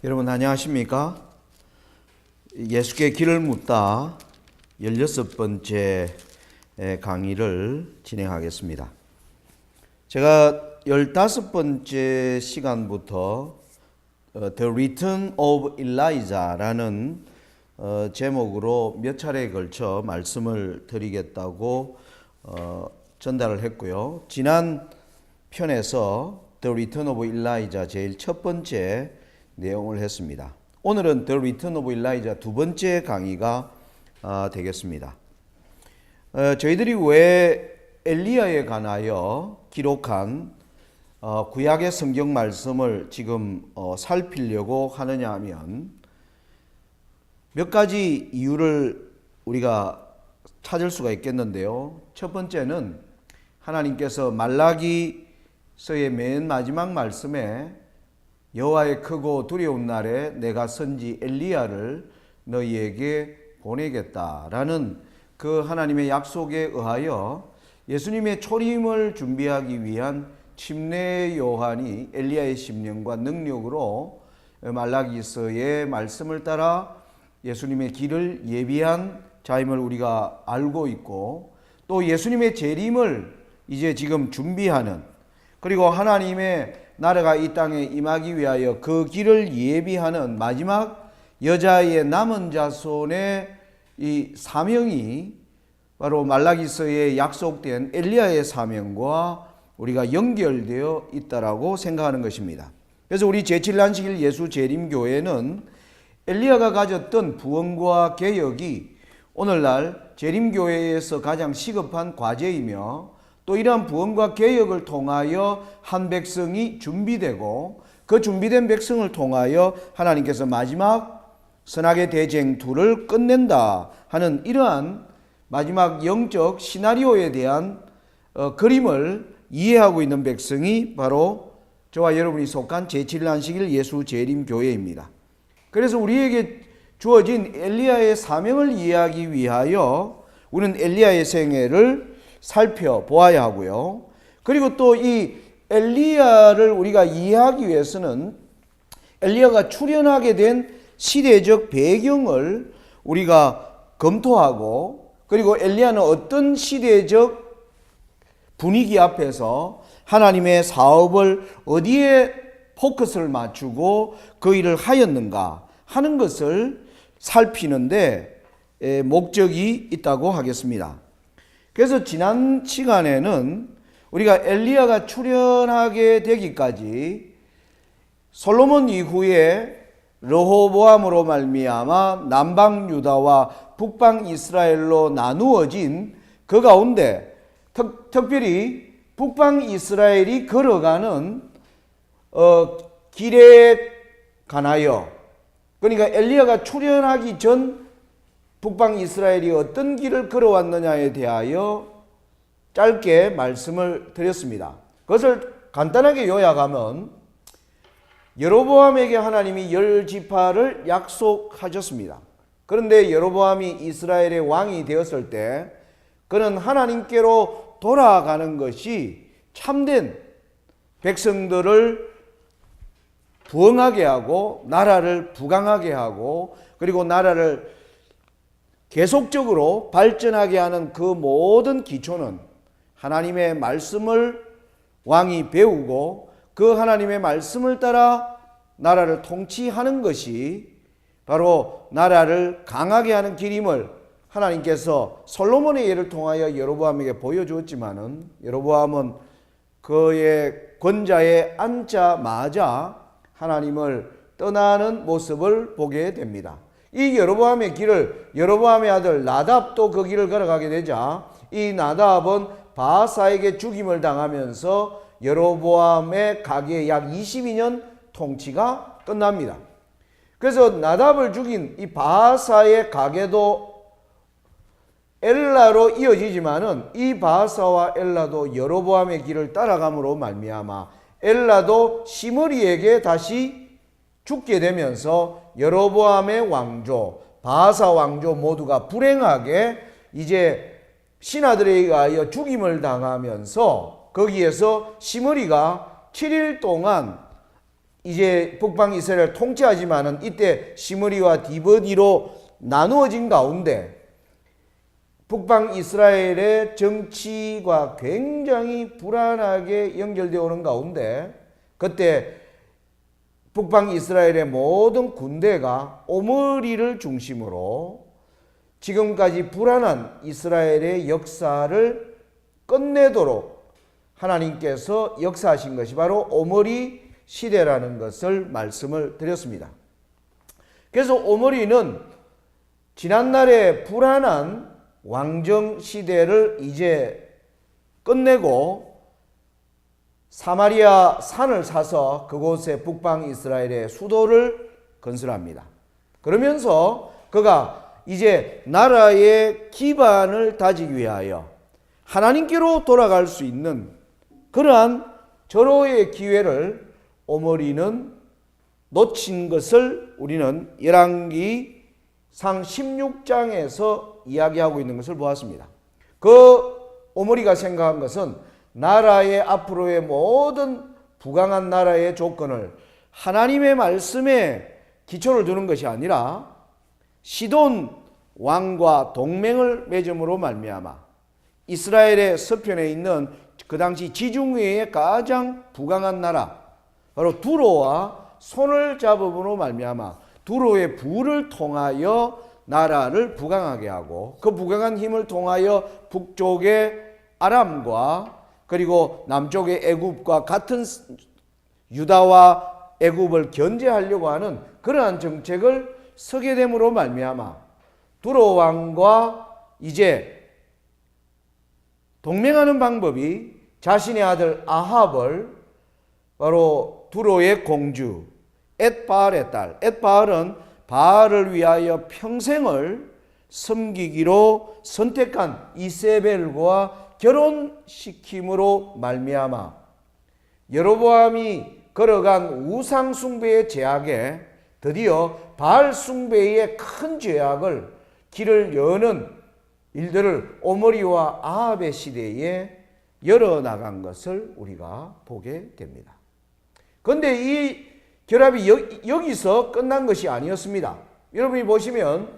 여러분 안녕하십니까? 예수께 길을 묻다 16번째 강의를 진행하겠습니다. 제가 15번째 시간부터 The Return of Elijah라는 제목으로 몇 차례에 걸쳐 말씀을 드리겠다고 전달을 했고요. 지난 편에서 The Return of Elijah 제일 첫 번째 내용을 했습니다. 오늘은 The Return of Elijah 두 번째 강의가 되겠습니다. 저희들이 왜 엘리야에 관하여 기록한 구약의 성경 말씀을 지금 살피려고 하느냐 하면 몇 가지 이유를 우리가 찾을 수가 있겠는데요. 첫 번째는 하나님께서 말라기서의 맨 마지막 말씀에 여호와의 크고 두려운 날에 내가 선지 엘리야를 너희에게 보내겠다라는 그 하나님의 약속에 의하여 예수님의 초림을 준비하기 위한 침례 요한이 엘리야의 심령과 능력으로 말라기서의 말씀을 따라 예수님의 길을 예비한 자임을 우리가 알고 있고, 또 예수님의 재림을 이제 지금 준비하는, 그리고 하나님의 나라가 이 땅에 임하기 위하여 그 길을 예비하는 마지막 여자의 남은 자손의 이 사명이 바로 말라기서에 약속된 엘리야의 사명과 우리가 연결되어 있다라고 생각하는 것입니다. 그래서 우리 제7안식일 예수 재림교회는 엘리야가 가졌던 부흥과 개혁이 오늘날 재림교회에서 가장 시급한 과제이며, 또 이러한 부흥과 개혁을 통하여 한 백성이 준비되고 그 준비된 백성을 통하여 하나님께서 마지막 선악의 대쟁투를 끝낸다 하는 이러한 마지막 영적 시나리오에 대한 그림을 이해하고 있는 백성이 바로 저와 여러분이 속한 제7안식일 예수 재림교회입니다. 그래서 우리에게 주어진 엘리야의 사명을 이해하기 위하여 우리는 엘리야의 생애를 살펴보아야 하고요. 그리고 또 이 엘리야를 우리가 이해하기 위해서는 엘리야가 출현하게 된 시대적 배경을 우리가 검토하고, 그리고 엘리야는 어떤 시대적 분위기 앞에서 하나님의 사업을 어디에 포커스를 맞추고 그 일을 하였는가 하는 것을 살피는데 목적이 있다고 하겠습니다. 그래서 지난 시간에는 우리가 엘리야가 출현하게 되기까지 솔로몬 이후에 르호보암으로 말미암아 남방 유다와 북방 이스라엘로 나누어진 그 가운데 특별히 북방 이스라엘이 걸어가는 길에 관하여, 그러니까 엘리야가 출현하기 전 북방 이스라엘이 어떤 길을 걸어왔느냐에 대하여 짧게 말씀을 드렸습니다. 그것을 간단하게 요약하면 여로보암에게 하나님이 10지파를 약속하셨습니다. 그런데 여로보암이 이스라엘의 왕이 되었을 때 그는 하나님께로 돌아가는 것이 참된 백성들을 부흥하게 하고 나라를 부강하게 하고, 그리고 나라를 계속적으로 발전하게 하는 그 모든 기초는 하나님의 말씀을 왕이 배우고 그 하나님의 말씀을 따라 나라를 통치하는 것이 바로 나라를 강하게 하는 길임을 하나님께서 솔로몬의 예를 통하여 여로보암에게 보여주었지만은, 여로보암은 그의 권좌에 앉자마자 하나님을 떠나는 모습을 보게 됩니다. 이 여로보암의 길을 여로보암의 아들 나답도 그 길을 걸어가게 되자 이 나답은 바하사에게 죽임을 당하면서 여로보암의 가계의 약 22년 통치가 끝납니다. 그래서 나답을 죽인 이 바하사의 가계도 엘라로 이어지지만은 이 바하사와 엘라도 여로보암의 길을 따라감으로 말미암아 엘라도 시므리에게 다시 죽게 되면서 여로보암의 왕조, 바하사 왕조 모두가 불행하게 이제 신하들에 의하여 죽임을 당하면서 거기에서 시므리가 7일 동안 이제 북방 이스라엘을 통치하지만은 이때 시므리와 디브디로 나누어진 가운데 북방 이스라엘의 정치가 굉장히 불안하게 연결되어 오는 가운데 그때 북방 이스라엘의 모든 군대가 오므리를 중심으로 지금까지 불안한 이스라엘의 역사를 끝내도록 하나님께서 역사하신 것이 바로 오므리 시대라는 것을 말씀을 드렸습니다. 그래서 오므리는 지난날의 불안한 왕정 시대를 이제 끝내고 사마리아 산을 사서 그곳에 북방 이스라엘의 수도를 건설합니다. 그러면서 그가 이제 나라의 기반을 다지기 위하여 하나님께로 돌아갈 수 있는 그러한 절호의 기회를 오므리는 놓친 것을 우리는 열왕기상 16장에서 이야기하고 있는 것을 보았습니다. 그 오므리가 생각한 것은 나라의 앞으로의 모든 부강한 나라의 조건을 하나님의 말씀에 기초를 두는 것이 아니라 시돈 왕과 동맹을 맺음으로 말미암아 이스라엘의 서편에 있는 그 당시 지중해의 가장 부강한 나라 바로 두로와 손을 잡음으로 말미암아 두로의 부를 통하여 나라를 부강하게 하고 그 부강한 힘을 통하여 북쪽의 아람과 그리고 남쪽의 애굽과 같은 유다와 애굽을 견제하려고 하는 그러한 정책을 서게 됨으로 말미암아 두로 왕과 이제 동맹하는 방법이 자신의 아들 아합을 바로 두로의 공주 엣바알의 딸 엣바알은 바알을 위하여 평생을 섬기기로 선택한 이세벨과 결혼시킴으로 말미암아 여로보암이 걸어간 우상 숭배의 제약에 드디어 바알 숭배의 큰 제약을 길을 여는 일들을 오므리와 아합의 시대에 열어나간 것을 우리가 보게 됩니다. 그런데 이 결합이 여기서 끝난 것이 아니었습니다. 여러분이 보시면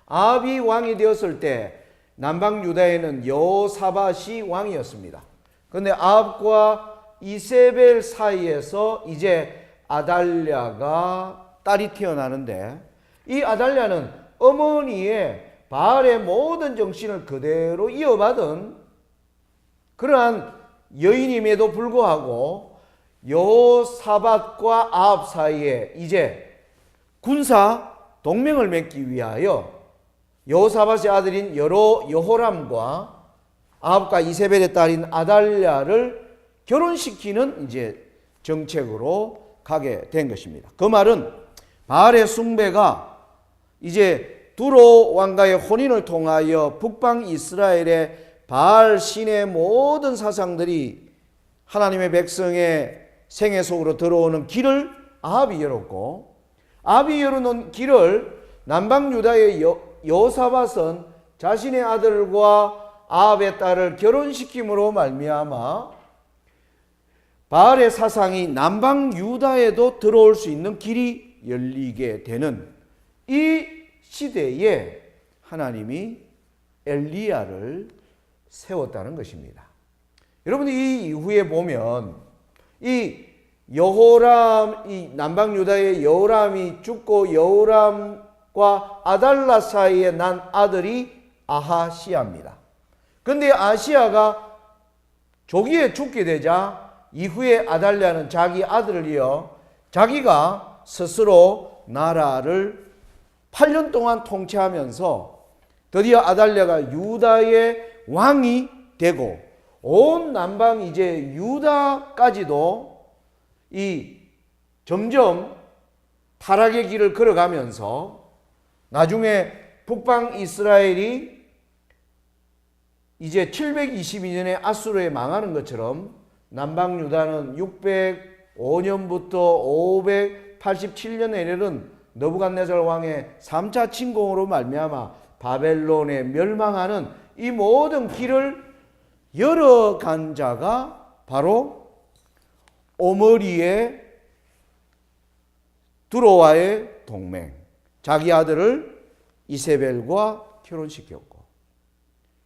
아합이 왕이 되었을 때 남방 유다에는 여호사밧이 왕이었습니다. 그런데 아합과 이세벨 사이에서 이제 아달랴가 딸이 태어나는데 이 아달랴는 어머니의 바알의 모든 정신을 그대로 이어받은 그러한 여인임에도 불구하고 여호사밧과 아합 사이에 이제 군사 동맹을 맺기 위하여 여호사밧의 아들인 여호람과 아합과 이세벨의 딸인 아달랴를 결혼시키는 이제 정책으로 가게 된 것입니다. 그 말은 바알의 숭배가 이제 두로 왕과의 혼인을 통하여 북방 이스라엘의 바알 신의 모든 사상들이 하나님의 백성의 생애 속으로 들어오는 길을 아합이 열었고 아합이 열어놓은 길을 남방 유다의 여호사밧은 자신의 아들과 아합의 딸을 결혼시킴으로 말미암아 바알의 사상이 남방 유다에도 들어올 수 있는 길이 열리게 되는 이 시대에 하나님이 엘리야를 세웠다는 것입니다. 여러분 이 이후에 보면 이 남방 유다의 여호람이 죽고 여호람과 아달라 사이에 난 아들이 아하시아입니다. 그런데 아시아가 조기에 죽게 되자 이후에 아달랴는 자기 아들을 이어 자기가 스스로 나라를 8년 동안 통치하면서 드디어 아달랴가 유다의 왕이 되고 온 남방 이제 유다까지도 이 점점 타락의 길을 걸어가면서 나중에 북방 이스라엘이 이제 722년에 아수르에 망하는 것처럼 남방 유다는 605년부터 587년에 이르는 느부갓네살 왕의 3차 침공으로 말미암아 바벨론에 멸망하는 이 모든 길을 열어간 자가 바로 오므리의 두로와의 동맹, 자기 아들을 이세벨과 결혼시켰고,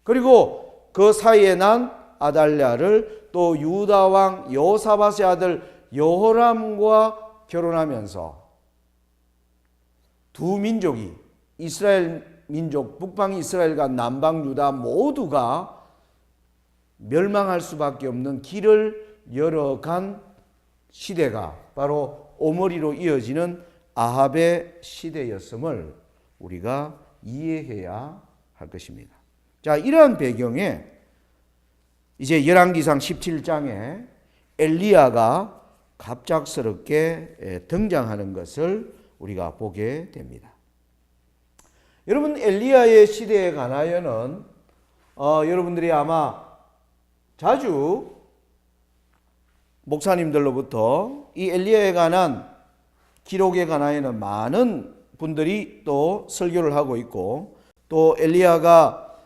그리고 그 사이에 난 아달랴를 또 유다 왕 여호사밧의 아들 여호람과 결혼하면서 두 민족이, 이스라엘 민족, 북방 이스라엘과 남방 유다 모두가 멸망할 수밖에 없는 길을 열어간 시대가 바로 오므리로 이어지는 아합의 시대였음을 우리가 이해해야 할 것입니다. 자, 이러한 배경에 이제 열왕기상 17장에 엘리야가 갑작스럽게 등장하는 것을 우리가 보게 됩니다. 여러분, 엘리야의 시대에 관하여는 여러분들이 아마 자주 목사님들로부터 이 엘리야에 관한 기록에 관하여는 많은 분들이 또 설교를 하고 있고, 또 엘리야가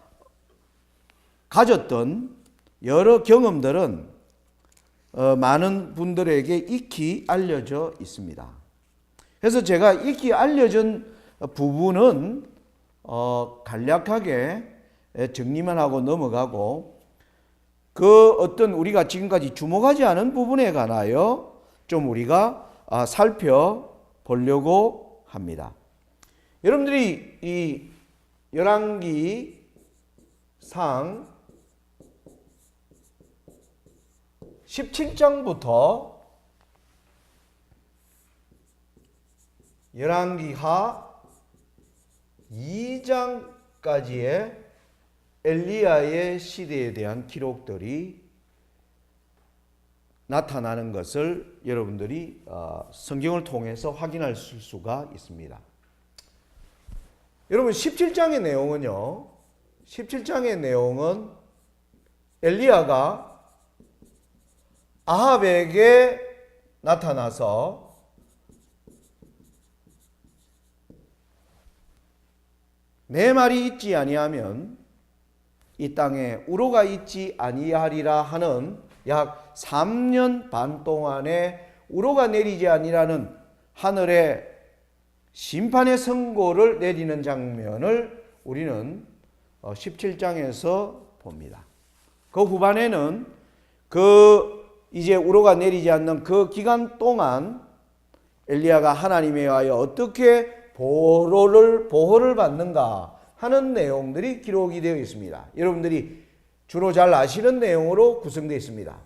가졌던 여러 경험들은 많은 분들에게 익히 알려져 있습니다. 그래서 제가 익히 알려진 부분은 간략하게 정리만 하고 넘어가고, 그 어떤 우리가 지금까지 주목하지 않은 부분에 관하여 좀 우리가 살펴보려고 합니다. 여러분들이 이 열왕기상 17장부터 열왕기하 2장까지의 엘리야의 시대에 대한 기록들이 나타나는 것을 여러분들이 성경을 통해서 확인할 수가 있습니다. 여러분, 17장의 내용은요, 17장의 내용은 엘리야가 아합에게 나타나서 내 말이 있지 아니하면 이 땅에 우로가 있지 아니하리라 하는 약 3년 반 동안에 우로가 내리지 아니라는 하늘의 심판의 선고를 내리는 장면을 우리는 17장에서 봅니다. 그 후반에는 이제 우로가 내리지 않는 그 기간 동안 엘리야가 하나님에 의하여 어떻게 보호를 받는가 하는 내용들이 기록이 되어 있습니다. 여러분들이 주로 잘 아시는 내용으로 구성되어 있습니다.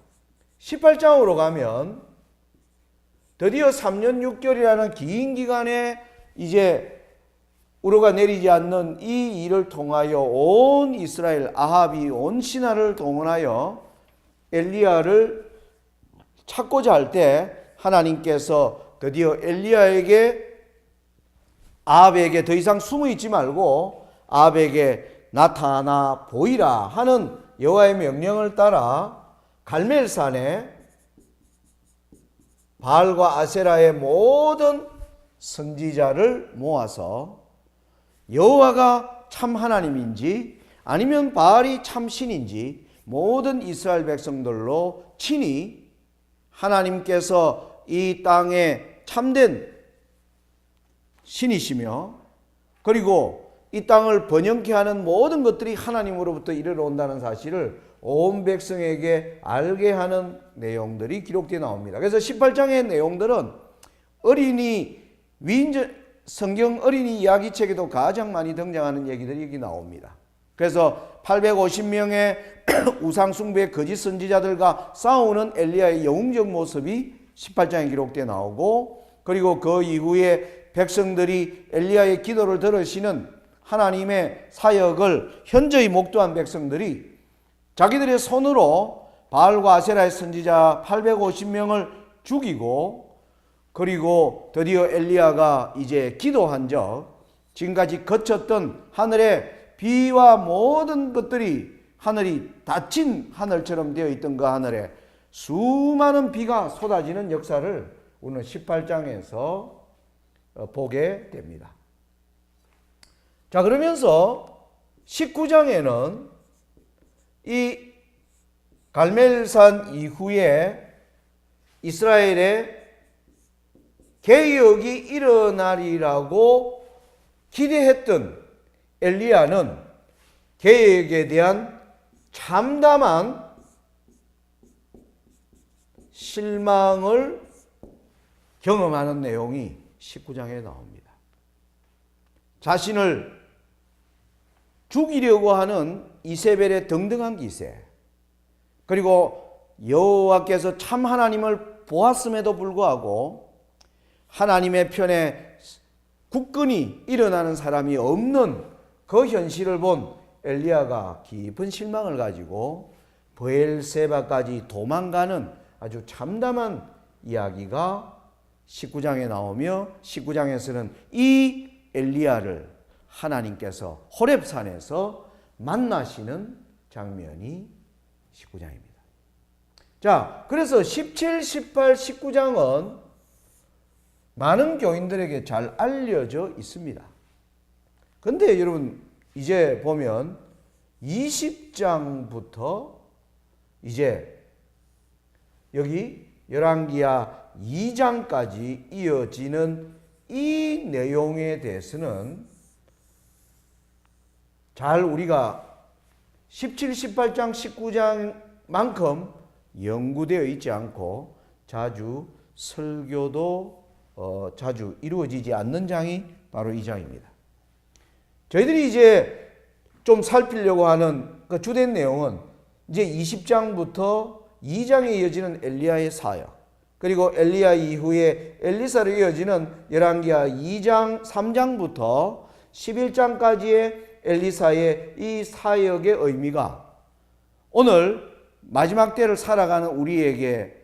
18장으로 가면 드디어 3년 6개월이라는 긴 기간에 이제 우로가 내리지 않는 이 일을 통하여 온 이스라엘, 아합이 온 신하를 동원하여 엘리야를 찾고자 할 때 하나님께서 드디어 엘리야에게, 아합에게 더 이상 숨어 있지 말고 아합에게 나타나 보이라 하는 여호와의 명령을 따라 갈멜산에 바알과 아세라의 모든 선지자를 모아서 여호와가 참 하나님인지 아니면 바알이 참 신인지 모든 이스라엘 백성들로 친히 하나님께서 이 땅에 참된 신이시며, 그리고 이 땅을 번영케 하는 모든 것들이 하나님으로부터 이르러 온다는 사실을 온 백성에게 알게 하는 내용들이 기록되어 나옵니다. 그래서 18장의 내용들은 성경 어린이 이야기책에도 가장 많이 등장하는 얘기들이 여기 나옵니다. 그래서 850명의 우상숭배의 거짓 선지자들과 싸우는 엘리야의 영웅적 모습이 18장에 기록되어 나오고, 그리고 그 이후에 백성들이 엘리야의 기도를 들으시는 하나님의 사역을 현저히 목도한 백성들이 자기들의 손으로 바알과 아세라의 선지자 850명을 죽이고, 그리고 드디어 엘리야가 이제 기도한 적, 지금까지 거쳤던 하늘의 비와 모든 것들이 하늘이 닫힌 하늘처럼 되어 있던 그 하늘에 수많은 비가 쏟아지는 역사를 우리는 18장에서 보게 됩니다. 자, 그러면서 19장에는 이 갈멜산 이후에 이스라엘의 개혁이 일어나리라고 기대했던 엘리야는 개혁에 대한 참담한 실망을 경험하는 내용이 19장에 나옵니다. 자신을 죽이려고 하는 이세벨의 등등한 기세, 그리고 여호와께서 참 하나님을 보았음에도 불구하고 하나님의 편에 굳건히 일어나는 사람이 없는 그 현실을 본 엘리야가 깊은 실망을 가지고 브엘세바까지 도망가는 아주 참담한 이야기가 19장에 나오며 19장에서는 이 엘리야를 하나님께서 호렙산에서 만나시는 장면이 19장입니다. 자, 그래서 17, 18, 19장은 많은 교인들에게 잘 알려져 있습니다. 근데 여러분 이제 보면 20장부터 이제 여기 열왕기하 2장까지 이어지는 이 내용에 대해서는 잘 우리가 17, 18장, 19장만큼 연구되어 있지 않고 자주 설교도 자주 이루어지지 않는 장이 바로 이 장입니다. 저희들이 이제 좀 살피려고 하는 그 주된 내용은 이제 20장부터 2장에 이어지는 엘리야의 사역, 그리고 엘리야 이후에 엘리사로 이어지는 열왕기하 2장, 3장부터 11장까지의 엘리사의 이 사역의 의미가 오늘 마지막 때를 살아가는 우리에게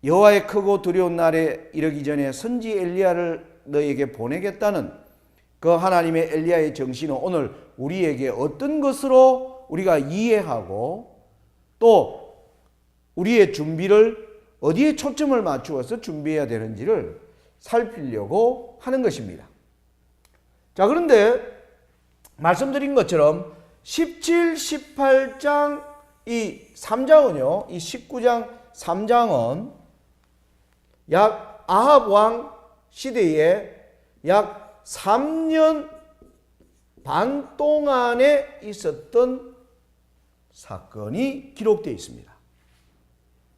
여호와의 크고 두려운 날에 이르기 전에 선지 엘리야를 너에게 보내겠다는 그 하나님의 엘리야의 정신은 오늘 우리에게 어떤 것으로 우리가 이해하고 또 우리의 준비를 어디에 초점을 맞추어서 준비해야 되는지를 살피려고 하는 것입니다. 자, 그런데 말씀드린 것처럼 17, 18장 이 3장은요, 이 19장 3장은 약 아합 왕 시대에 약 3년 반 동안에 있었던 사건이 기록되어 있습니다.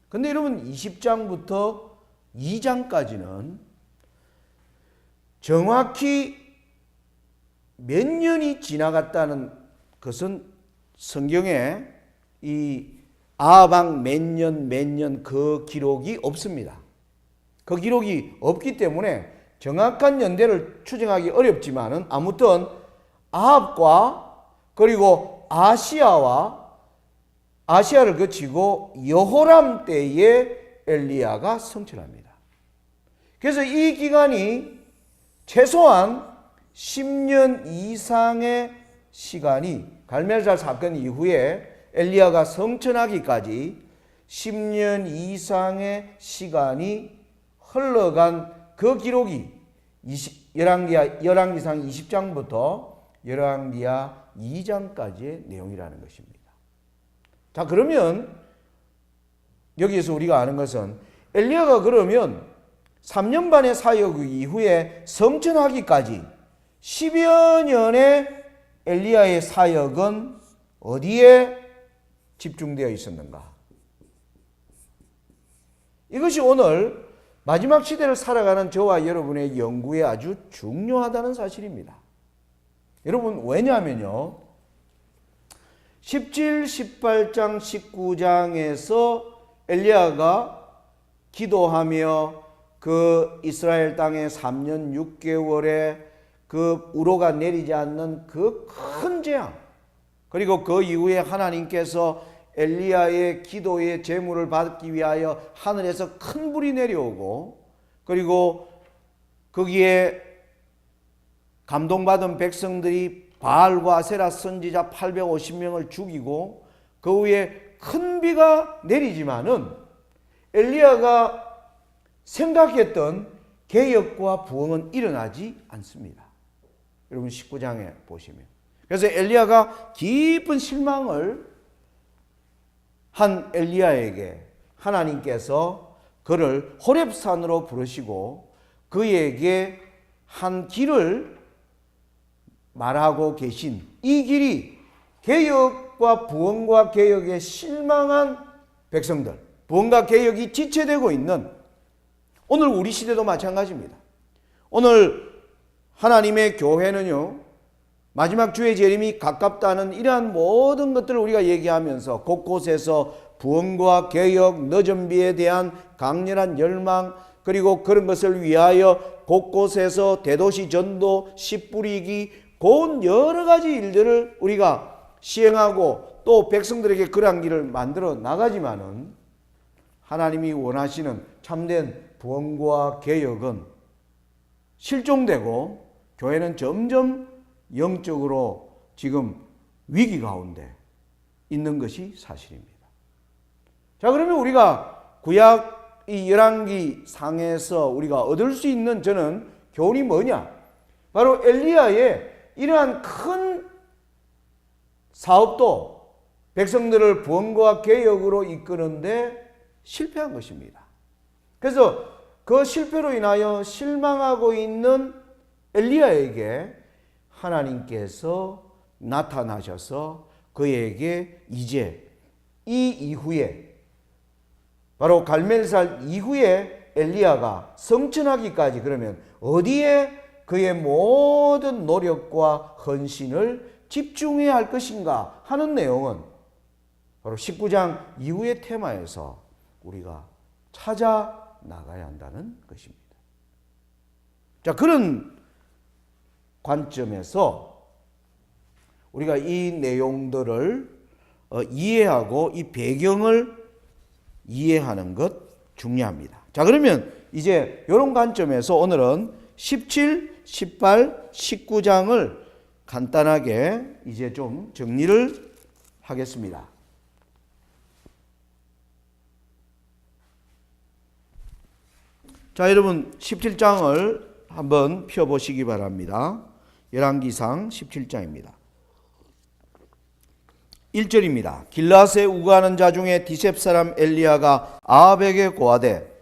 근데 여러분 20장부터 2장까지는 정확히 몇 년이 지나갔다는 것은 성경에 이 아합 몇 년 그 기록이 없습니다. 그 기록이 없기 때문에 정확한 연대를 추정하기 어렵지만은 아무튼 아합과 그리고 아시아를 거치고 여호람 때에 엘리야가 성천합니다. 그래서 이 기간이 최소한 10년 이상의 시간이 갈멜살 사건 이후에 엘리야가 성천하기까지 10년 이상의 시간이 흘러간 그 기록이 열왕기상 20장부터 열왕기하 2장까지의 내용이라는 것입니다. 자, 그러면 여기에서 우리가 아는 것은 엘리야가 그러면 3년 반의 사역 이후에 성천하기까지 10여 년의 엘리야의 사역은 어디에 집중되어 있었는가? 이것이 오늘 마지막 시대를 살아가는 저와 여러분의 연구에 아주 중요하다는 사실입니다. 여러분, 왜냐하면요, 17, 18장, 19장에서 엘리야가 기도하며 그 이스라엘 땅에 3년 6개월에 그 우로가 내리지 않는 그 큰 재앙, 그리고 그 이후에 하나님께서 엘리야의 기도의 제물을 받기 위하여 하늘에서 큰 불이 내려오고, 그리고 거기에 감동받은 백성들이 바알과 아세라 선지자 850명을 죽이고 그 후에 큰 비가 내리지만은 엘리야가 생각했던 개혁과 부흥은 일어나지 않습니다. 여러분 19장에 보시면. 그래서 엘리야가 깊은 실망을 한 엘리야에게 하나님께서 그를 호렙산으로 부르시고 그에게 한 길을 말하고 계신 이 길이 개혁과 부흥과 개혁에 실망한 백성들, 부흥과 개혁이 지체되고 있는 오늘 우리 시대도 마찬가지입니다. 오늘 하나님의 교회는요, 마지막 주의 재림이 가깝다는 이러한 모든 것들을 우리가 얘기하면서 곳곳에서 부흥과 개혁, 너전비에 대한 강렬한 열망, 그리고 그런 것을 위하여 곳곳에서 대도시 전도, 씨 뿌리기, 그런 여러 가지 일들을 우리가 시행하고 또 백성들에게 그러한 길을 만들어 나가지만은 하나님이 원하시는 참된 부흥과 개혁은 실종되고 교회는 점점 영적으로 지금 위기 가운데 있는 것이 사실입니다. 자, 그러면 우리가 구약 이 열왕기 상에서 우리가 얻을 수 있는 저는 교훈이 뭐냐? 바로 엘리야의 이러한 큰 사업도 백성들을 부흥과 개혁으로 이끄는데 실패한 것입니다. 그래서 그 실패로 인하여 실망하고 있는 엘리야에게 하나님께서 나타나셔서 그에게 이제 이 이후에 바로 갈멜살 이후에 엘리야가 성천하기까지 그러면 어디에 그의 모든 노력과 헌신을 집중해야 할 것인가 하는 내용은 바로 19장 이후의 테마에서 우리가 찾아 나가야 한다는 것입니다. 자, 그런 관점에서 우리가 이 내용들을 이해하고 이 배경을 이해하는 것 중요합니다. 자, 그러면 이제 이런 관점에서 오늘은 17, 18, 19장을 간단하게 이제 좀 정리를 하겠습니다. 자, 여러분 17장을 한번 펴보시기 바랍니다. 열왕기상 17장입니다. 1절입니다. 길라앗에 우거하는 자 중에 디셉 사람 엘리야가 아합에게 고하되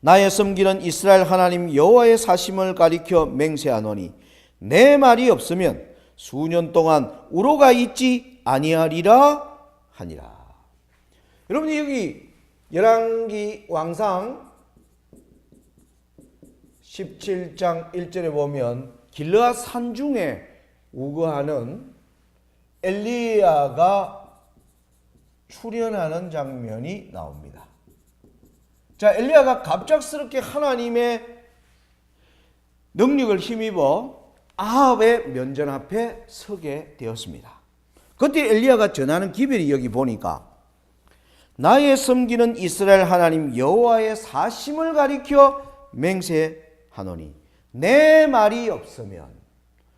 나의 섬기는 이스라엘 하나님 여호와의 사심을 가리켜 맹세하노니 내 말이 없으면 수년 동안 우로가 있지 아니하리라 하니라. 여러분 여기 열왕기 왕상 17장 1절에 보면 길르앗 산중에 우거하는 엘리야가 출현하는 장면이 나옵니다. 자, 엘리야가 갑작스럽게 하나님의 능력을 힘입어 아합의 면전 앞에 서게 되었습니다. 그때 엘리야가 전하는 기별이 여기 보니까 나의 섬기는 이스라엘 하나님 여호와의 사심을 가리켜 맹세하노니 내 말이 없으면,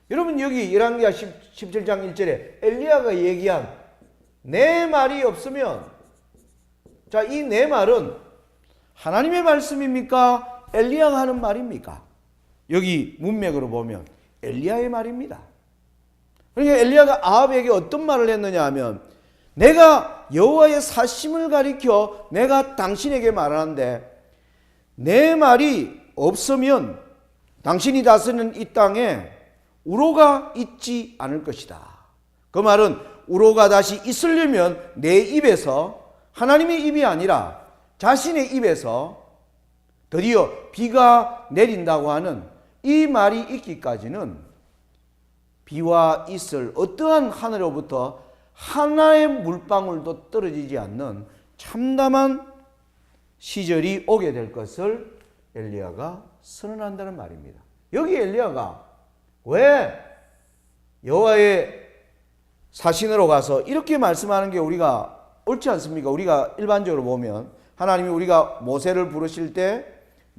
여러분 여기 열왕기하 17장 1절에 엘리야가 얘기한 내 말이 없으면, 자, 이 내 말은 하나님의 말씀입니까? 엘리야가 하는 말입니까? 여기 문맥으로 보면 엘리야의 말입니다. 그러니까 엘리야가 아합에게 어떤 말을 했느냐 하면 내가 여호와의 사심을 가리켜 내가 당신에게 말하는데 내 말이 없으면 당신이 다스리는 이 땅에 우로가 있지 않을 것이다. 그 말은 우로가 다시 있으려면 내 입에서, 하나님의 입이 아니라 자신의 입에서 드디어 비가 내린다고 하는 이 말이 있기까지는 비와 있을 어떠한 하늘로부터 하나의 물방울도 떨어지지 않는 참담한 시절이 오게 될 것을 엘리야가 선언한다는 말입니다. 여기 엘리야가 왜 여호와의 사신으로 가서 이렇게 말씀하는 게 우리가 옳지 않습니까? 우리가 일반적으로 보면 하나님이 우리가 모세를 부르실 때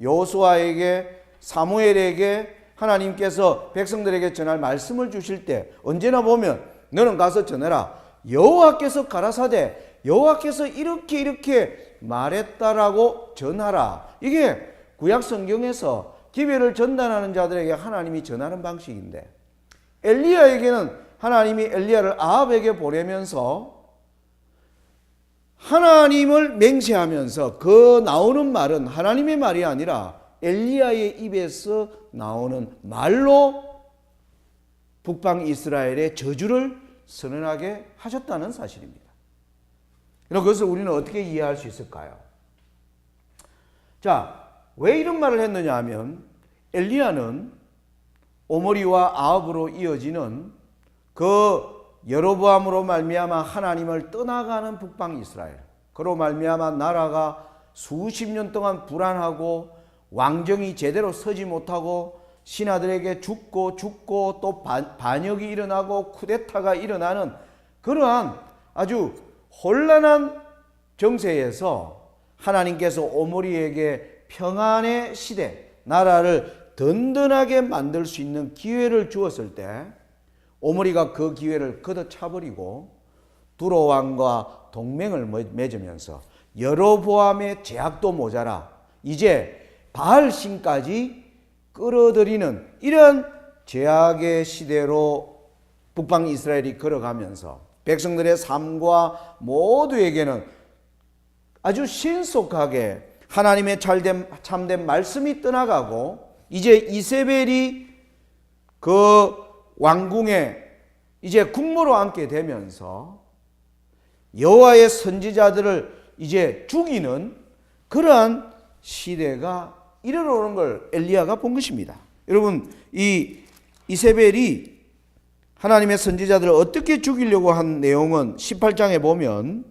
여호수아에게, 사무엘에게 하나님께서 백성들에게 전할 말씀을 주실 때 언제나 보면 너는 가서 전해라, 여호와께서 가라사대 여호와께서 이렇게 말했다라고 전하라. 이게 구약 성경에서 기별을 전달하는 자들에게 하나님이 전하는 방식인데, 엘리야에게는 하나님이 엘리야를 아합에게 보내면서 하나님을 맹세하면서 그 나오는 말은 하나님의 말이 아니라 엘리야의 입에서 나오는 말로 북방 이스라엘의 저주를 선언하게 하셨다는 사실입니다. 그럼 그것을 우리는 어떻게 이해할 수 있을까요? 자, 왜 이런 말을 했느냐 하면 엘리야는 오므리와 아합으로 이어지는 그 여로보암으로 말미암아 하나님을 떠나가는 북방 이스라엘, 그로 말미암아 나라가 수십 년 동안 불안하고 왕정이 제대로 서지 못하고 신하들에게 죽고 또 반역이 일어나고 쿠데타가 일어나는 그러한 아주 혼란한 정세에서 하나님께서 오므리에게 평안의 시대, 나라를 든든하게 만들 수 있는 기회를 주었을 때 오므리가 그 기회를 걷어차버리고 두로 왕과 동맹을 맺으면서 여로보암의 제약도 모자라 이제 바알신까지 끌어들이는 이런 제약의 시대로 북방 이스라엘이 걸어가면서 백성들의 삶과 모두에게는 아주 신속하게 하나님의 참된 말씀이 떠나가고 이제 이세벨이 그 왕궁에 이제 국모로 앉게 되면서 여호와의 선지자들을 이제 죽이는 그러한 시대가 이르러오는 걸 엘리야가 본 것입니다. 여러분, 이 이세벨이 하나님의 선지자들을 어떻게 죽이려고 한 내용은 18장에 보면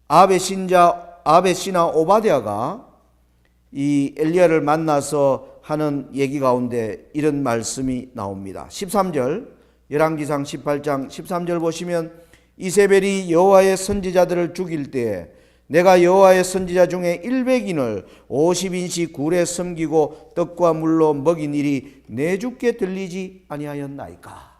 아합의 신하 오바댜가 이 엘리야를 만나서 하는 얘기 가운데 이런 말씀이 나옵니다. 13절, 열왕기상 18장 13절 보시면 이세벨이 여호와의 선지자들을 죽일 때에 내가 여호와의 선지자 중에 100인을 50인씩 굴에 섬기고 떡과 물로 먹인 일이 내 주께 들리지 아니하였나이까.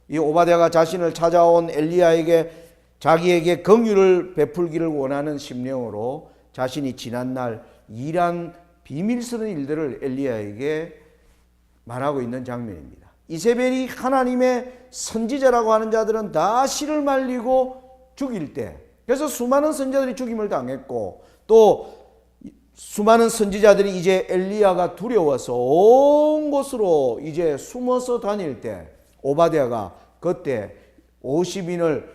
이 오바댜가 자신을 찾아온 엘리야에게 자기에게 긍휼을 베풀기를 원하는 심령으로 자신이 지난날 일한 비밀스러운 일들을 엘리야에게 말하고 있는 장면입니다. 이세벨이 하나님의 선지자라고 하는 자들은 다 씨를 말리고 죽일 때, 그래서 수많은 선지자들이 죽임을 당했고 또 수많은 선지자들이 이제 엘리야가 두려워서 온 곳으로 이제 숨어서 다닐 때 오바댜가 그때 50인을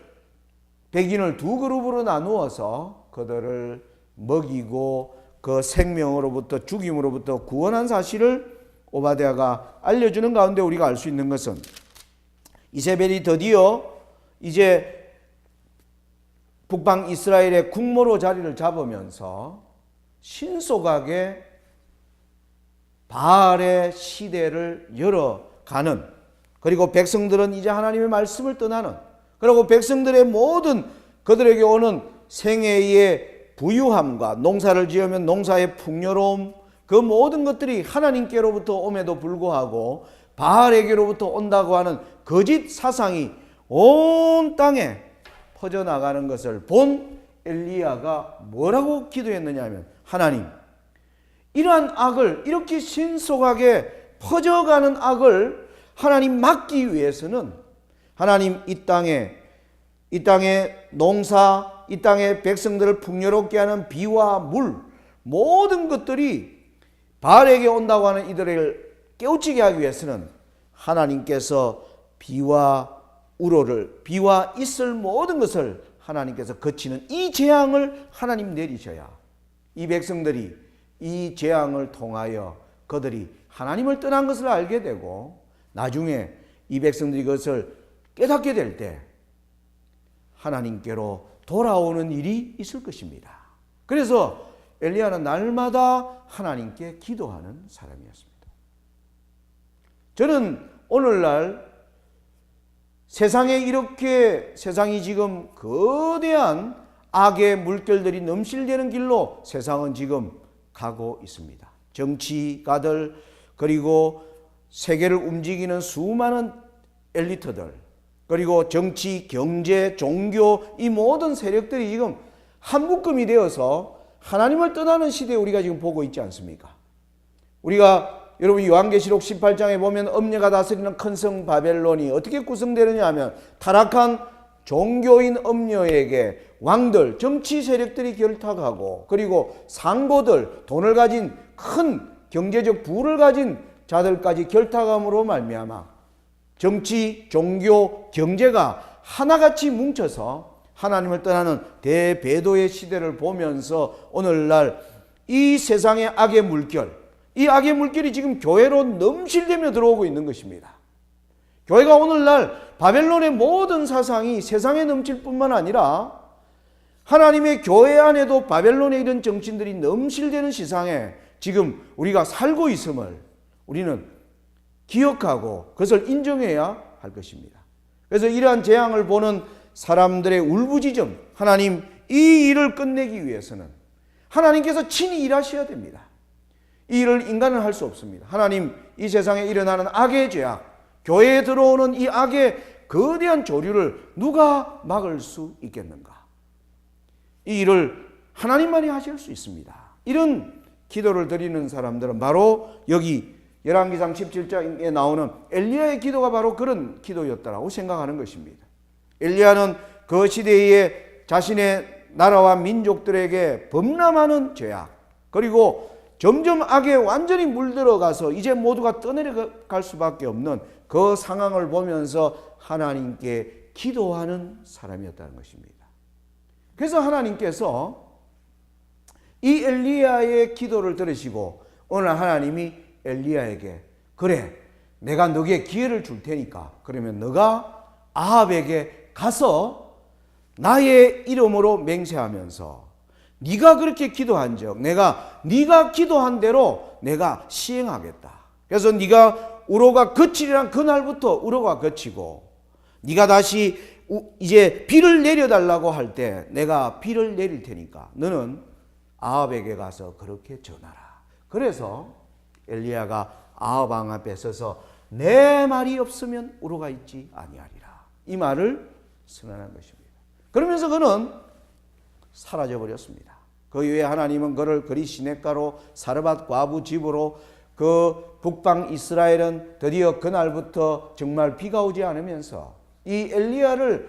100인을 두 그룹으로 나누어서 그들을 먹이고 그 생명으로부터 죽임으로부터 구원한 사실을 오바댜가 알려주는 가운데 우리가 알 수 있는 것은 이세벨이 드디어 이제 북방 이스라엘의 국모로 자리를 잡으면서 신속하게 바알의 시대를 열어가는, 그리고 백성들은 이제 하나님의 말씀을 떠나는, 그리고 백성들의 모든 그들에게 오는 생애의 부유함과 농사를 지으면 농사의 풍요로움, 그 모든 것들이 하나님께로부터 옴에도 불구하고 바알에게로부터 온다고 하는 거짓 사상이 온 땅에 퍼져나가는 것을 본 엘리야가 뭐라고 기도했느냐 하면, 하나님, 이러한 악을, 이렇게 신속하게 퍼져가는 악을 하나님 막기 위해서는 하나님 이 땅에 농사, 이 땅의 백성들을 풍요롭게 하는 비와 물, 모든 것들이 바알에게 온다고 하는 이들을 깨우치게 하기 위해서는 하나님께서 비와 우로를, 비와 있을 모든 것을 하나님께서 거치는 이 재앙을 하나님 내리셔야 이 백성들이 이 재앙을 통하여 그들이 하나님을 떠난 것을 알게 되고 나중에 이 백성들이 그것을 깨닫게 될 때 하나님께로 돌아오는 일이 있을 것입니다. 그래서 엘리야는 날마다 하나님께 기도하는 사람이었습니다. 저는 오늘날 세상에 이렇게 세상이 지금 거대한 악의 물결들이 넘실대는 길로 세상은 지금 가고 있습니다. 정치가들, 그리고 세계를 움직이는 수많은 엘리트들, 그리고 정치, 경제, 종교, 이 모든 세력들이 지금 한 묶음이 되어서 하나님을 떠나는 시대에 우리가 지금 보고 있지 않습니까? 우리가 여러분 요한계시록 18장에 보면 엄녀가 다스리는 큰 성 바벨론이 어떻게 구성되느냐 하면 타락한 종교인 음녀에게 왕들, 정치 세력들이 결탁하고 그리고 상고들, 돈을 가진 큰 경제적 부를 가진 자들까지 결탁함으로 말미암아 정치, 종교, 경제가 하나같이 뭉쳐서 하나님을 떠나는 대배도의 시대를 보면서 오늘날 이 세상의 악의 물결, 이 악의 물결이 지금 교회로 넘실대며 들어오고 있는 것입니다. 교회가 오늘날 바벨론의 모든 사상이 세상에 넘칠 뿐만 아니라 하나님의 교회 안에도 바벨론의 이런 정신들이 넘실대는 시상에 지금 우리가 살고 있음을 우리는 기억하고 그것을 인정해야 할 것입니다. 그래서 이러한 재앙을 보는 사람들의 울부짖음, 하나님 이 일을 끝내기 위해서는 하나님께서 친히 일하셔야 됩니다. 이 일을 인간은 할 수 없습니다. 하나님 이 세상에 일어나는 악의 죄악, 교회에 들어오는 이 악의 거대한 조류를 누가 막을 수 있겠는가? 이 일을 하나님만이 하실 수 있습니다. 이런 기도를 드리는 사람들은 바로 여기 열왕기상 17장에 나오는 엘리야의 기도가 바로 그런 기도였다라고 생각하는 것입니다. 엘리야는 그 시대에 자신의 나라와 민족들에게 범람하는 죄악, 그리고 점점 악에 완전히 물들어가서 이제 모두가 떠내려갈 수밖에 없는 그 상황을 보면서 하나님께 기도하는 사람이었다는 것입니다. 그래서 하나님께서 이 엘리야의 기도를 들으시고 오늘 하나님이 엘리야에게 그래 내가 너에게 기회를 줄 테니까 그러면 너가 아합에게 가서 나의 이름으로 맹세하면서 네가 그렇게 기도한즉 내가 네가 기도한 대로 내가 시행하겠다. 그래서 네가 우로가 그치리란 그날부터 우로가 그치고 네가 다시 이제 비를 내려달라고 할 때 내가 비를 내릴 테니까 너는 아합에게 가서 그렇게 전하라. 그래서 엘리야가 아합 왕 앞에 서서 내 말이 없으면 우로가 있지 아니하리라. 이 말을 선언한 것입니다. 그러면서 그는 사라져 버렸습니다. 그 이후에 하나님은 그를 그리 시냇가로 사르밧 과부 집으로 그 북방 이스라엘은 드디어 그날부터 정말 비가 오지 않으면서 이 엘리야를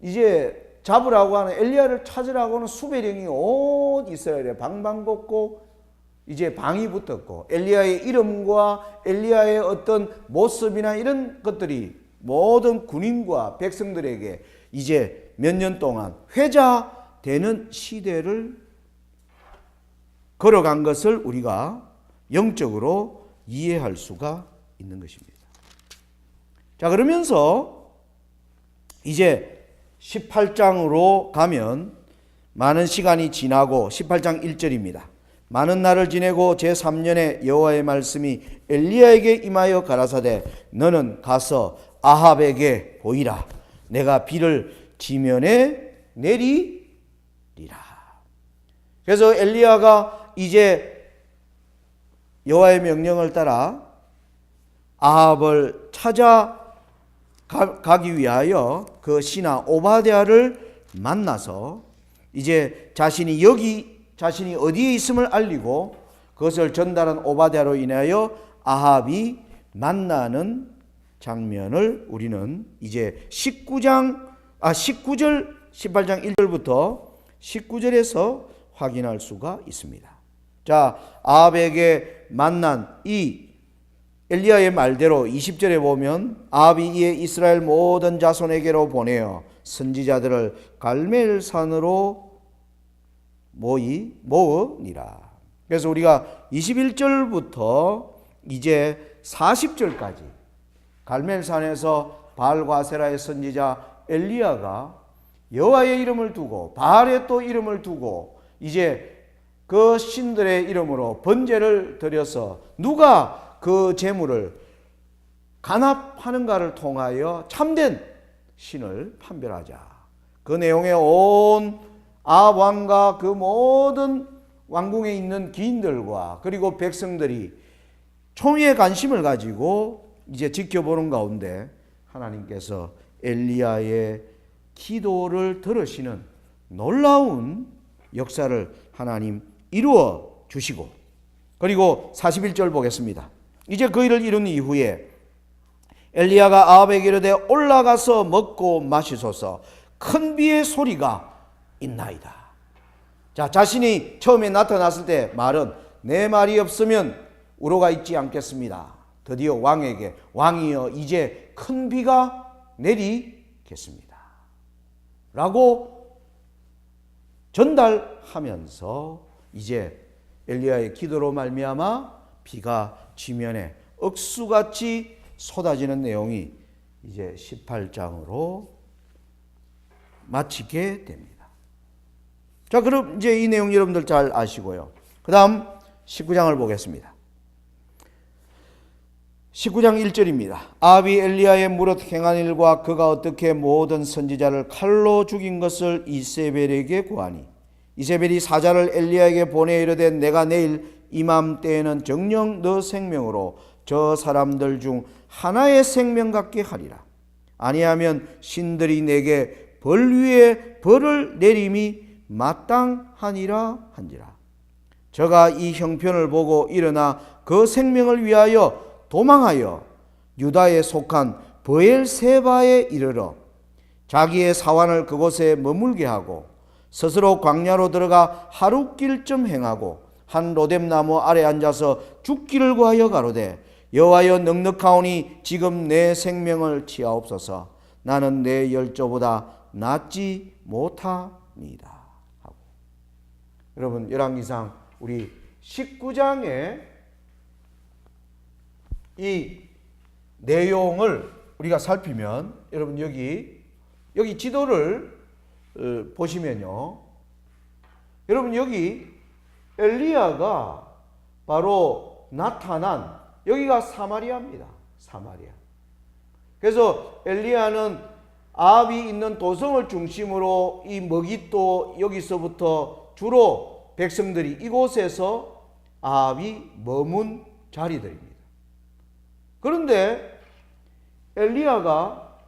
이제 잡으라고 하는 엘리야를 찾으라고 하는 수배령이 온 이스라엘에 방방곡곡 이제 방이 붙었고 엘리야의 이름과 엘리야의 어떤 모습이나 이런 것들이 모든 군인과 백성들에게 이제 몇 년 동안 회자되는 시대를 걸어간 것을 우리가 영적으로 이해할 수가 있는 것입니다. 자, 그러면서 이제 18장으로 가면 많은 시간이 지나고 18장 1절입니다. 많은 날을 지내고 제3년에 여호와의 말씀이 엘리야에게 임하여 가라사대 너는 가서 아합에게 보이라. 내가 비를 지면에 내리리라. 그래서 엘리야가 이제 여호와의 명령을 따라 아합을 찾아가기 위하여 그 신하 오바댜를 만나서 이제 자신이 어디에 있음을 알리고 그것을 전달한 오바댜로 인하여 아합이 만나는 장면을 우리는 이제 18장 1절부터 19절에서 확인할 수가 있습니다. 자, 아합에게 만난 이 엘리야의 말대로 20절에 보면 아합이 이에 이스라엘 모든 자손에게로 보내어 선지자들을 갈멜산으로 모으니라. 그래서 우리가 21절부터 이제 40절까지 갈멜산에서 바알과 세라의 선지자 엘리야가 여호와의 이름을 두고 바알의 또 이름을 두고 이제 그 신들의 이름으로 번제를 드려서 누가 그 제물을 간합하는가를 통하여 참된 신을 판별하자. 그 내용에 온 아합 왕과 그 모든 왕궁에 있는 기인들과 그리고 백성들이 총의의 관심을 가지고 이제 지켜보는 가운데 하나님께서 엘리야의 기도를 들으시는 놀라운 역사를 하나님 이루어 주시고 그리고 41절 보겠습니다. 이제 그 일을 이룬 이후에 엘리야가 아합에게 이르되 올라가서 먹고 마시소서. 큰 비의 소리가 있나이다. 자, 자신이 처음에 나타났을 때 말은 내 말이 없으면 우로가 있지 않겠습니다. 드디어 왕에게 왕이여 이제 큰 비가 내리겠습니다. 라고 전달하면서 이제 엘리야의 기도로 말미암아 비가 지면에 억수같이 쏟아지는 내용이 이제 18장으로 마치게 됩니다. 자, 그럼 이제 이 내용 여러분들 잘 아시고요. 그 다음 19장을 보겠습니다. 19장 1절입니다. 아합이 엘리야의 무릇 행한 일과 그가 어떻게 모든 선지자를 칼로 죽인 것을 이세벨에게 구하니 이세벨이 사자를 엘리야에게 보내 이르되 내가 내일 이맘때에는 정녕 너 생명으로 저 사람들 중 하나의 생명 같게 하리라. 아니하면 신들이 내게 벌 위에 벌을 내림이 마땅하니라 한지라. 저가 이 형편을 보고 일어나 그 생명을 위하여 도망하여 유다에 속한 브엘세바에 이르러 자기의 사환을 그곳에 머물게 하고 스스로 광야로 들어가 하룻길쯤 행하고 한 로뎀나무 아래 앉아서 죽기를 구하여 가로되 여호와여 넉넉하오니 지금 내 생명을 치하옵소서. 나는 내 열조보다 낫지 못하니이다 하고. 여러분 열왕기상 우리 19장에 이 내용을 우리가 살피면 여러분 여기 지도를 보시면요. 여러분 여기 엘리야가 바로 나타난 여기가 사마리아입니다. 사마리아. 그래서 엘리야는 아합이 있는 도성을 중심으로 이 머깃도 여기서부터 주로 백성들이 이곳에서 아합이 머문 자리들입니다. 그런데 엘리야가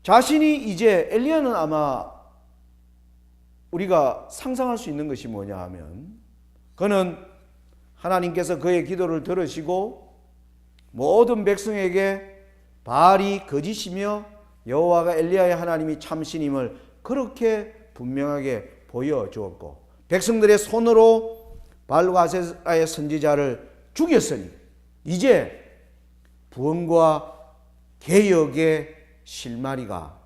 자신이 이제 엘리야는 아마 우리가 상상할 수 있는 것이 뭐냐 하면 그는 하나님께서 그의 기도를 들으시고 모든 백성에게 바알이 거짓이며 여호와가 엘리야의 하나님이 참신임을 그렇게 분명하게 보여주었고 백성들의 손으로 바알과 아세라의 선지자를 죽였으니 이제 부흥과 개혁의 실마리가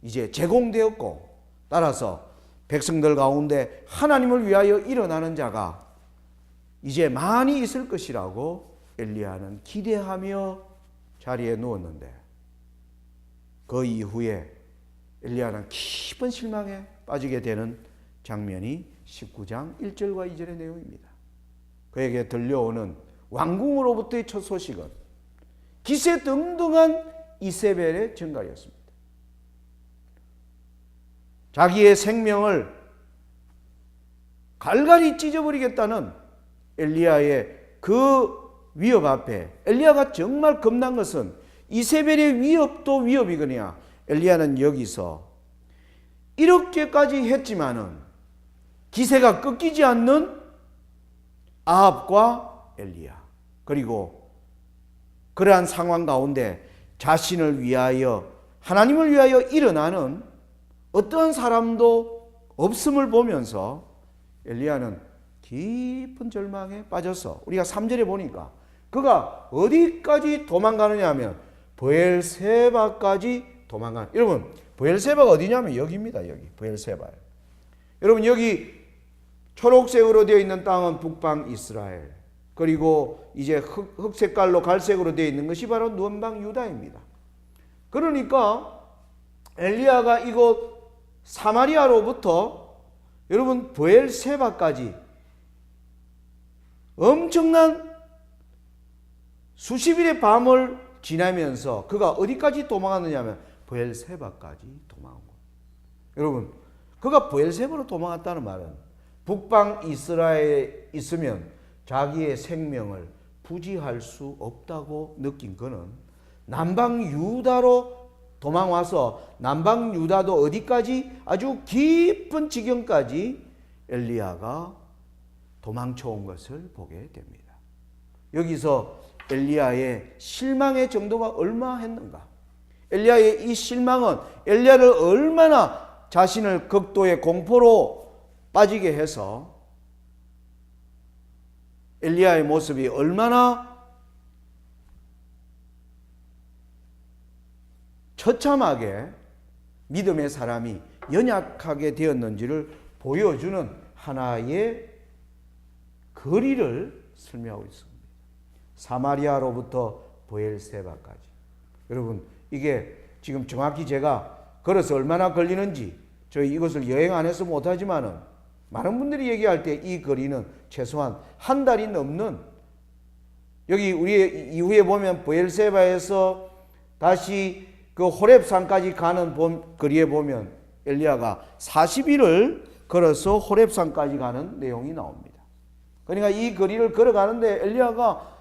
이제 제공되었고 따라서 백성들 가운데 하나님을 위하여 일어나는 자가 이제 많이 있을 것이라고 엘리야는 기대하며 자리에 누웠는데 그 이후에 엘리야는 깊은 실망에 빠지게 되는 장면이 19장 1절과 2절의 내용입니다. 그에게 들려오는 왕궁으로부터의 첫 소식은 기세등등한 이세벨의 증가였습니다. 자기의 생명을 갈갈이 찢어버리겠다는 엘리야의 그 위협 앞에 엘리야가 정말 겁난 것은 이세벨의 위협도 위협이거니와 엘리야는 여기서 이렇게까지 했지만은 기세가 꺾이지 않는 아합과 엘리야 그리고 그러한 상황 가운데 자신을 위하여 하나님을 위하여 일어나는 어떠한 사람도 없음을 보면서 엘리야는 깊은 절망에 빠져서 우리가 3절에 보니까 그가 어디까지 도망가느냐 하면 브엘세바까지 도망가는. 여러분 브엘세바가 어디냐면 여기입니다. 여기 브엘세바. 여러분 여기 초록색으로 되어 있는 땅은 북방 이스라엘 그리고 이제 흑색깔로 갈색으로 되어 있는 것이 바로 남방 유다입니다. 그러니까 엘리야가 이곳 사마리아로부터 여러분 브엘세바까지 엄청난 수십일의 밤을 지나면서 그가 어디까지 도망갔느냐 하면 브엘세바까지 도망한 거예요. 여러분 그가 브엘세바로 도망갔다는 말은 북방 이스라엘에 있으면 자기의 생명을 부지할 수 없다고 느낀 그는 남방 유다로 도망와서 남방 유다도 어디까지 아주 깊은 지경까지 엘리야가 도망쳐온 것을 보게 됩니다. 여기서 엘리야의 실망의 정도가 얼마했는가? 엘리야의 이 실망은 엘리야를 얼마나 자신을 극도의 공포로 빠지게 해서 엘리야의 모습이 얼마나 처참하게 믿음의 사람이 연약하게 되었는지를 보여주는 하나의 거리를 설명하고 있습니다. 사마리아로부터 브엘세바까지. 여러분, 이게 지금 정확히 제가 걸어서 얼마나 걸리는지 저희 이것을 여행 안 해서 못하지만은 많은 분들이 얘기할 때 이 거리는 최소한 한 달이 넘는, 여기 우리 이후에 보면 브엘세바에서 다시 그 호렙산까지 가는 거리에 보면 엘리야가 40일을 걸어서 호렙산까지 가는 내용이 나옵니다. 그러니까 이 거리를 걸어가는데 엘리야가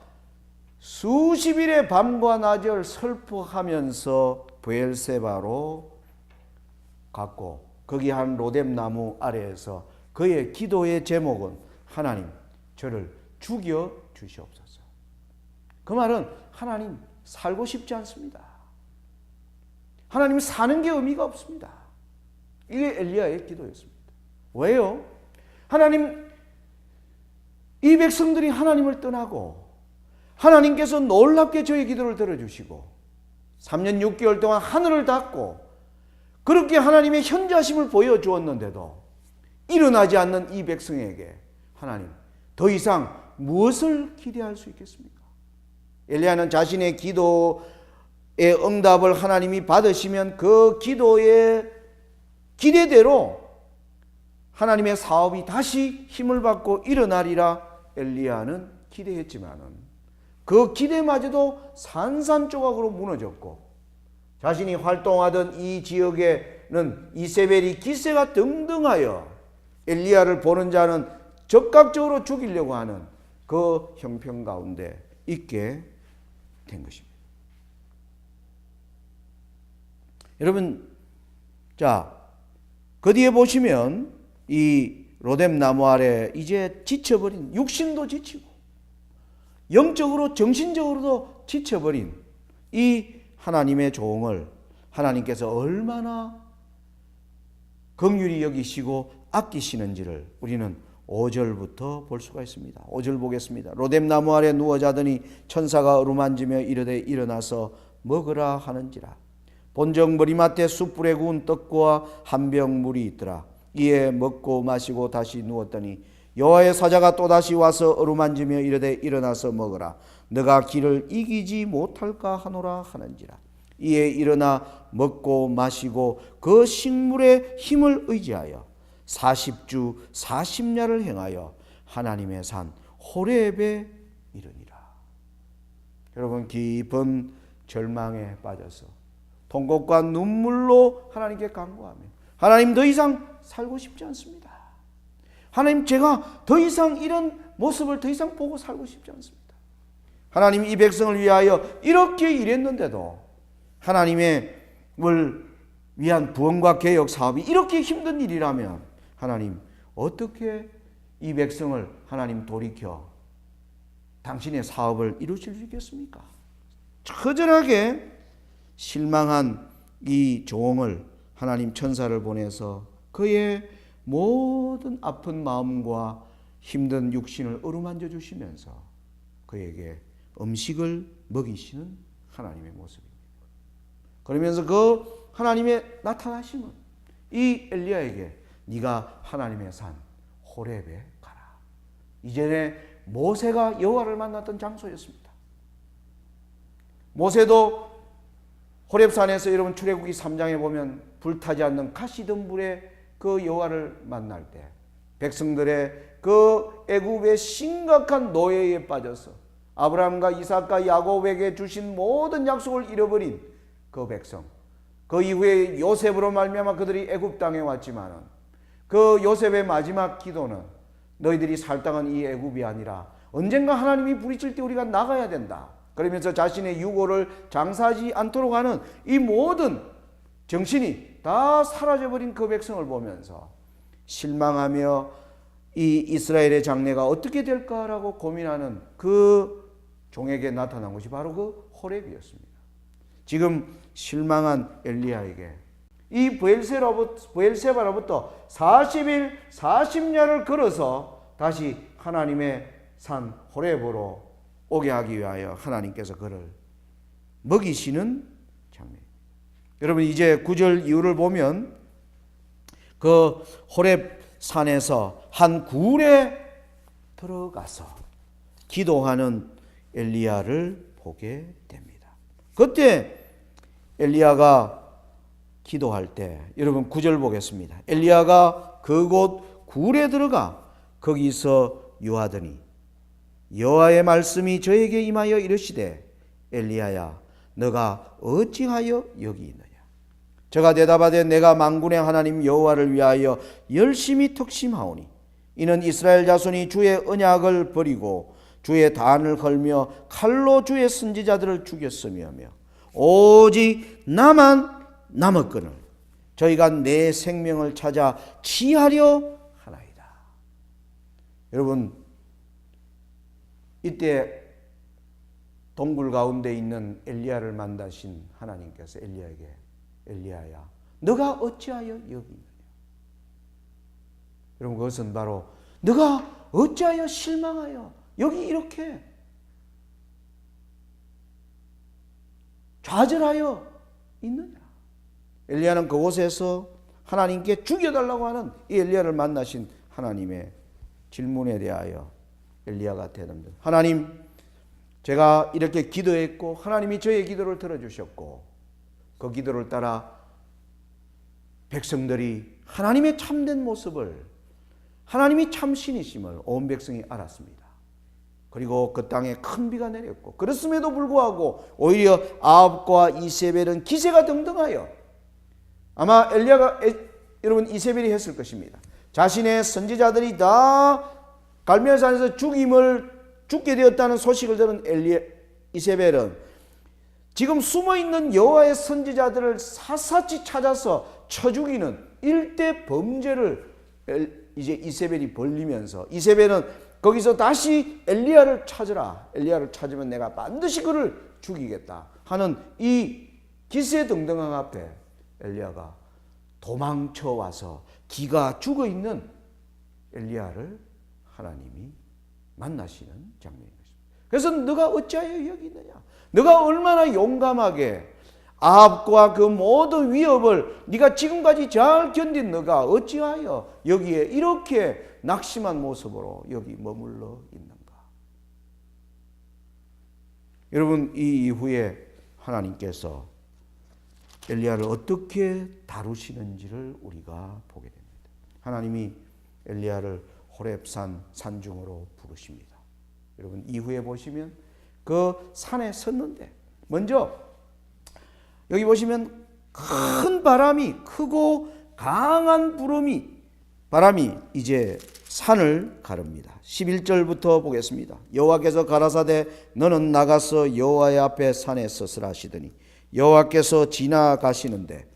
수십일의 밤과 낮을 슬퍼하면서 브엘세바로 갔고, 거기 한 로뎀나무 아래에서 그의 기도의 제목은 하나님 저를 죽여 주시옵소서. 그 말은 하나님 살고 싶지 않습니다. 하나님 사는 게 의미가 없습니다. 이게 엘리야의 기도였습니다. 왜요? 하나님, 이 백성들이 하나님을 떠나고 하나님께서 놀랍게 저의 기도를 들어주시고 3년 6개월 동안 하늘을 닫고 그렇게 하나님의 현자심을 보여주었는데도 일어나지 않는 이 백성에게 하나님 더 이상 무엇을 기대할 수 있겠습니까? 엘리야는 자신의 기도의 응답을 하나님이 받으시면 그 기도의 기대대로 하나님의 사업이 다시 힘을 받고 일어나리라 엘리야는 기대했지만은 그 기대마저도 산산조각으로 무너졌고, 자신이 활동하던 이 지역에는 이세벨이 기세가 등등하여 엘리야를 보는 자는 적극적으로 죽이려고 하는 그 형편 가운데 있게 된 것입니다. 여러분, 자, 그 뒤에 보시면 이 로뎀나무 아래 이제 지쳐버린, 육신도 지치고 영적으로 정신적으로도 지쳐버린 이 하나님의 종을 하나님께서 얼마나 긍휼히 여기시고 아끼시는지를 우리는 5절부터 볼 수가 있습니다. 5절 보겠습니다. 로뎀나무 아래 누워 자더니 천사가 어루만지며 이르되 일어나서 먹으라 하는지라. 본적 머리맡에 숯불에 구운 떡과 한 병 물이 있더라. 이에 먹고 마시고 다시 누웠더니 여호와의 사자가 또다시 와서 어루만지며 이르되 일어나서 먹으라. 너가 길을 이기지 못할까 하노라 하는지라. 이에 일어나 먹고 마시고 그 식물의 힘을 의지하여 40주 40야를 행하여 하나님의 산 호렙에 이르니라. 여러분, 깊은 절망에 빠져서 통곡과 눈물로 하나님께 간구하며 하나님 더 이상 살고 싶지 않습니다. 하나님, 제가 더 이상 이런 모습을 더 이상 보고 살고 싶지 않습니다. 하나님, 이 백성을 위하여 이렇게 일했는데도 하나님의 위한 구원과 개혁 사업이 이렇게 힘든 일이라면 하나님 어떻게 이 백성을 하나님 돌이켜 당신의 사업을 이루실 수 있겠습니까? 처절하게 실망한 이 종을 하나님 천사를 보내서 그의 모든 아픈 마음과 힘든 육신을 어루만져 주시면서 그에게 음식을 먹이시는 하나님의 모습입니다. 그러면서 그 하나님의 나타나심은 이 엘리야에게 네가 하나님의 산 호렙에 가라. 이전에 모세가 여호와를 만났던 장소였습니다. 모세도 호렙산에서 여러분 출애굽기 3장에 보면 불타지 않는 가시덤불에 그 여호와를 만날 때 백성들의 그 애굽의 심각한 노예에 빠져서 아브라함과 이삭과 야곱에게 주신 모든 약속을 잃어버린 그 백성, 그 이후에 요셉으로 말미암아 그들이 애굽 땅에 왔지만은 그 요셉의 마지막 기도는 너희들이 살 땅은 이 애굽이 아니라 언젠가 하나님이 부르실 때 우리가 나가야 된다. 그러면서 자신의 유고를 장사하지 않도록 하는 이 모든 정신이 다 사라져버린 그 백성을 보면서 실망하며 이 이스라엘의 장래가 어떻게 될까라고 고민하는 그 종에게 나타난 것이 바로 그 호렙이었습니다. 지금 실망한 엘리야에게 이 브엘세바로부터 40일 40야를 걸어서 다시 하나님의 산 호렙으로 오게 하기 위하여 하나님께서 그를 먹이시는 장면. 여러분 이제 9절 이후를 보면 그 호렙 산에서 한 굴에 들어가서 기도하는 엘리야를 보게 됩니다. 그때 엘리야가 기도할 때 여러분 9절 보겠습니다. 엘리야가 그곳 굴에 들어가 거기서 유하더니 여호와의 말씀이 저에게 임하여 이르시되 엘리야야 너가 어찌하여 여기 있느냐. 저가 대답하되 내가 만군의 하나님 여호와를 위하여 열심히 특심하오니 이는 이스라엘 자손이 주의 언약을 버리고 주의 단을 헐며 칼로 주의 선지자들을 죽였으며 오직 나만 남았거늘 저희가 내 생명을 찾아 취하려 하나이다. 여러분 이때 동굴 가운데 있는 엘리야를 만나신 하나님께서 엘리야에게 엘리야야 너가 어찌하여 여기 있느냐. 여러분 그것은 바로 너가 어찌하여 실망하여 여기 이렇게 좌절하여 있느냐. 엘리야는 그곳에서 하나님께 죽여달라고 하는 이 엘리야를 만나신 하나님의 질문에 대하여 엘리야가 대답합니다. 하나님 제가 이렇게 기도했고 하나님이 저의 기도를 들어주셨고 그 기도를 따라 백성들이 하나님의 참된 모습을 하나님이 참신이심을 온 백성이 알았습니다. 그리고 그 땅에 큰 비가 내렸고 그렇음에도 불구하고 오히려 아합과 이세벨은 기세가 등등하여 아마 엘리야가 여러분 이세벨이 했을 것입니다. 자신의 선지자들이 다 갈멜산에서 죽게 되었다는 소식을 들은 이세벨은 지금 숨어있는 여호와의 선지자들을 샅샅이 찾아서 쳐 죽이는 일대 범죄를 이제 이세벨이 벌리면서 이세벨은 거기서 다시 엘리야를 찾으라. 엘리야를 찾으면 내가 반드시 그를 죽이겠다 하는 이 기세등등한 앞에 엘리야가 도망쳐 와서 기가 죽어 있는 엘리야를 하나님이 만나시는 장면인 것입니다. 그래서 너가 어찌하여 여기 있느냐. 너가 얼마나 용감하게 아합과 그 모든 위협을 네가 지금까지 잘 견딘 너가 어찌하여 여기에 이렇게 낙심한 모습으로 여기 머물러 있는가. 여러분 이 이후에 하나님께서 엘리야를 어떻게 다루시는지를 우리가 보게 됩니다. 하나님이 엘리야를 호렙산 산중으로 부르십니다. 여러분 이후에 보시면 그 산에 섰는데 먼저 여기 보시면 큰 바람이 크고 강한 바람이 이제 산을 가릅니다. 11절부터 보겠습니다. 여호와께서 가라사대 너는 나가서 여호와의 앞에 산에 서으라 하시더니 여호와께서 지나가시는데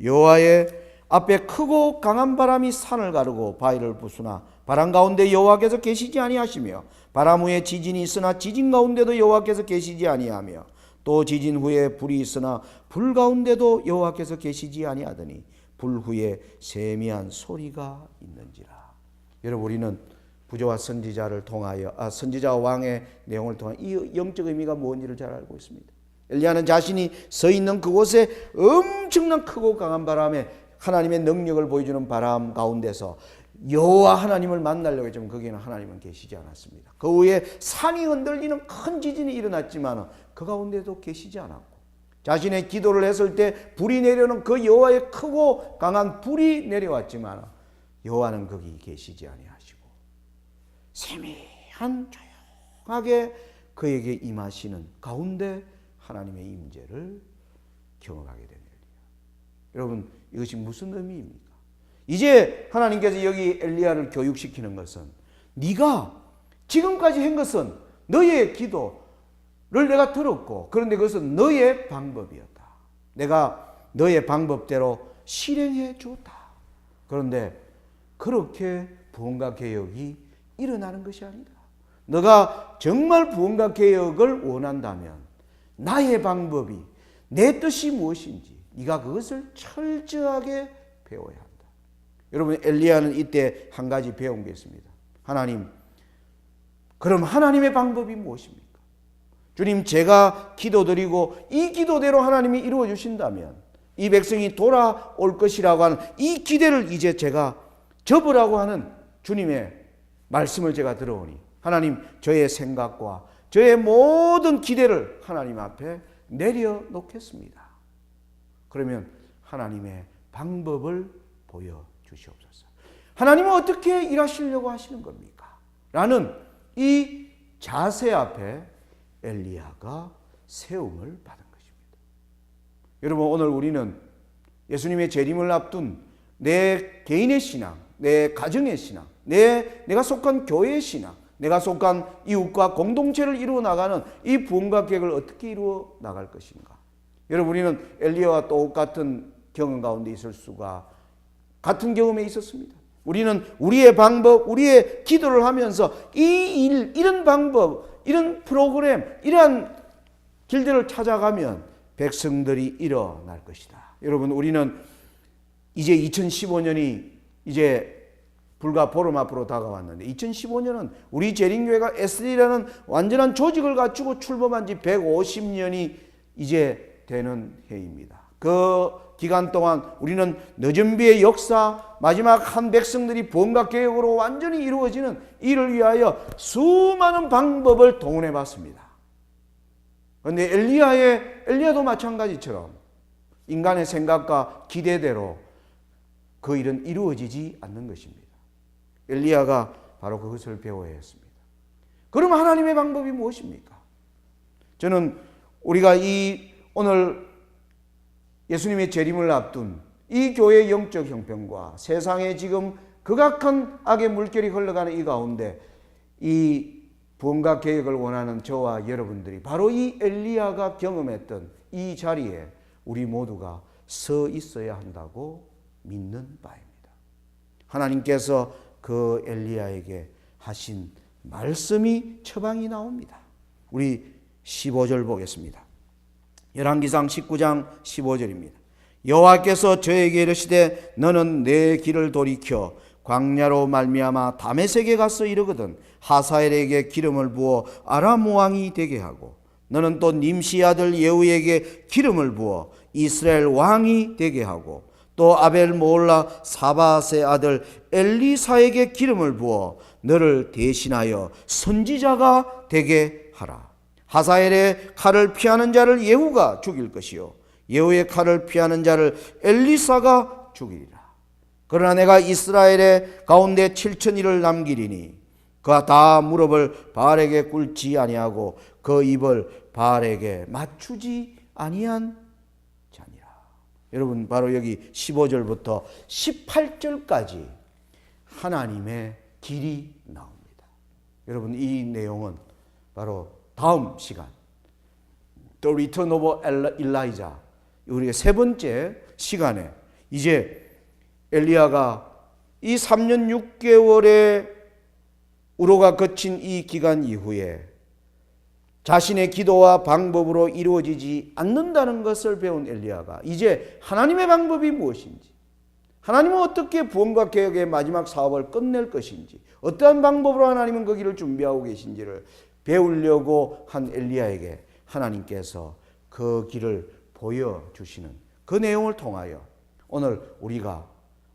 여호와의 앞에 크고 강한 바람이 산을 가르고 바위를 부수나 바람 가운데 여호와께서 계시지 아니하시며 바람 후에 지진이 있으나 지진 가운데도 여호와께서 계시지 아니하며 또 지진 후에 불이 있으나 불 가운데도 여호와께서 계시지 아니하더니 불 후에 세미한 소리가 있는지라. 여러분 우리는 부조와 선지자를 통하여 선지자와 왕의 내용을 통하여 이 영적 의미가 뭔지를 잘 알고 있습니다. 엘리야는 자신이 서 있는 그곳에 엄청난 크고 강한 바람에 하나님의 능력을 보여주는 바람 가운데서 여호와 하나님을 만나려고 했지만 거기에는 하나님은 계시지 않았습니다. 그 후에 산이 흔들리는 큰 지진이 일어났지만 그 가운데도 계시지 않았고 자신의 기도를 했을 때 불이 내려오는 그 여호와의 크고 강한 불이 내려왔지만 여호와는 거기 계시지 아니하시고 세미한 조용하게 그에게 임하시는 가운데 하나님의 임재를 경험하게 됩니다. 여러분 이것이 무슨 의미입니까? 이제 하나님께서 여기 엘리야를 교육시키는 것은 네가 지금까지 한 것은 너의 기도를 내가 들었고 그런데 그것은 너의 방법이었다. 내가 너의 방법대로 실행해 줬다. 그런데 그렇게 부흥과 개혁이 일어나는 것이 아니다. 너가 정말 부흥과 개혁을 원한다면 나의 방법이 내 뜻이 무엇인지 네가 그것을 철저하게 배워야 한다. 여러분, 엘리야는 이때 한 가지 배운 게 있습니다. 하나님, 그럼 하나님의 방법이 무엇입니까? 주님, 제가 기도드리고 이 기도대로 하나님이 이루어 주신다면 이 백성이 돌아올 것이라고 하는 이 기대를 이제 제가 접으라고 하는 주님의 말씀을 제가 들어오니 하나님, 저의 생각과 저의 모든 기대를 하나님 앞에 내려놓겠습니다. 그러면 하나님의 방법을 보여주시옵소서. 하나님은 어떻게 일하시려고 하시는 겁니까? 라는 이 자세 앞에 엘리야가 세움을 받은 것입니다. 여러분, 오늘 우리는 예수님의 재림을 앞둔 내 개인의 신앙, 내 가정의 신앙, 내가 속한 교회의 신앙, 내가 속한 이웃과 공동체를 이루어 나가는 이 부흥과 계획을 어떻게 이루어 나갈 것인가? 여러분, 우리는 엘리야와 똑같은 경험 가운데 있을 수가 같은 경험에 있었습니다. 우리는 우리의 방법, 우리의 기도를 하면서 이 일, 이런 방법, 이런 프로그램, 이러한 길들을 찾아가면 백성들이 일어날 것이다. 여러분, 우리는 이제 2015년이 이제 불과 보름 앞으로 다가왔는데 2015년은 우리 재림교회가 SD라는 완전한 조직을 갖추고 출범한 지 150년이 이제 되는 해입니다. 그 기간 동안 우리는 늦은비의 역사, 마지막 한 백성들이 부흥과 개혁으로 완전히 이루어지는 이를 위하여 수많은 방법을 동원해 봤습니다. 그런데 엘리야도 마찬가지처럼 인간의 생각과 기대대로 그 일은 이루어지지 않는 것입니다. 엘리야가 바로 그것을 배워야 했습니다. 그럼 하나님의 방법이 무엇입니까? 저는 우리가 오늘 예수님의 재림을 앞둔 이 교회의 영적 형편과 세상에 지금 극악한 악의 물결이 흘러가는 이 가운데 이 부흥과 개혁을 원하는 저와 여러분들이 바로 이 엘리야가 경험했던 이 자리에 우리 모두가 서 있어야 한다고 믿는 바입니다. 하나님께서 그 엘리야에게 하신 말씀이 처방이 나옵니다. 우리 15절 보겠습니다. 열왕기상 19장 15절입니다. 여호와께서 저에게 이르시되 너는 내 길을 돌이켜 광야로 말미암아 다메섹에 가서 이르거든 하사엘에게 기름을 부어 아람 왕이 되게 하고 너는 또 님시 아들 예후에게 기름을 부어 이스라엘 왕이 되게 하고 또 아벨 모올라 사바세 아들 엘리사에게 기름을 부어 너를 대신하여 선지자가 되게 하라. 하사엘의 칼을 피하는 자를 예후가 죽일 것이요 예후의 칼을 피하는 자를 엘리사가 죽이리라. 그러나 내가 이스라엘의 가운데 7,000일을 남기리니 그가 다 무릎을 바알에게 꿇지 아니하고 그 입을 바알에게 맞추지 아니한 자니라. 여러분, 바로 여기 15절부터 18절까지 하나님의 길이 나옵니다. 여러분, 이 내용은 바로 다음 시간 The Return of Elijah, 우리가 세 번째 시간에 이제 엘리야가 이 3년 6개월의 우로가 거친 이 기간 이후에 자신의 기도와 방법으로 이루어지지 않는다는 것을 배운 엘리야가 이제 하나님의 방법이 무엇인지, 하나님은 어떻게 부흥과 개혁의 마지막 사업을 끝낼 것인지, 어떠한 방법으로 하나님은 그 길을 준비하고 계신지를 배우려고 한 엘리야에게 하나님께서 그 길을 보여주시는 그 내용을 통하여 오늘 우리가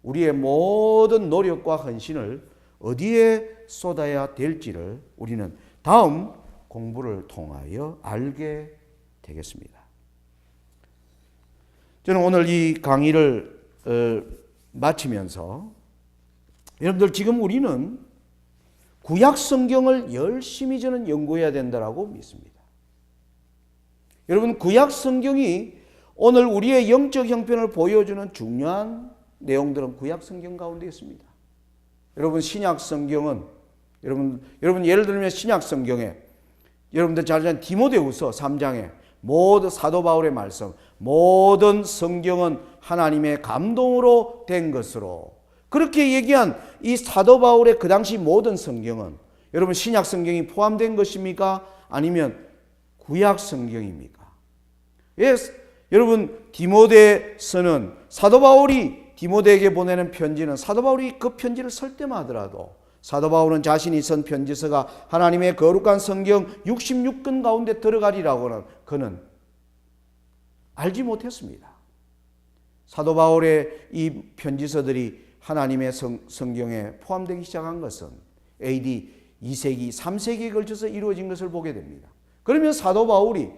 우리의 모든 노력과 헌신을 어디에 쏟아야 될지를 우리는 다음 공부를 통하여 알게 되겠습니다. 저는 오늘 이 강의를 마치면서 여러분들, 지금 우리는 구약 성경을 열심히 저는 연구해야 된다고 믿습니다. 여러분, 구약 성경이 오늘 우리의 영적 형편을 보여주는 중요한 내용들은 구약 성경 가운데 있습니다. 여러분, 신약 성경은 여러분 예를 들면 신약 성경에 여러분들 잘 아는 디모데후서 3장에 모든 사도 바울의 말씀, 모든 성경은 하나님의 감동으로 된 것으로 그렇게 얘기한 이 사도 바울의 그 당시 모든 성경은 여러분 신약 성경이 포함된 것입니까? 아니면 구약 성경입니까? 예, 여러분 디모데서는 사도 바울이 디모데에게 보내는 편지는 사도 바울이 그 편지를 쓸 때만 하더라도 사도 바울은 자신이 쓴 편지서가 하나님의 거룩한 성경 66권 가운데 들어가리라고는 그는 알지 못했습니다. 사도 바울의 이 편지서들이 하나님의 성경에 포함되기 시작한 것은 AD 2세기, 3세기에 걸쳐서 이루어진 것을 보게 됩니다. 그러면 사도 바울이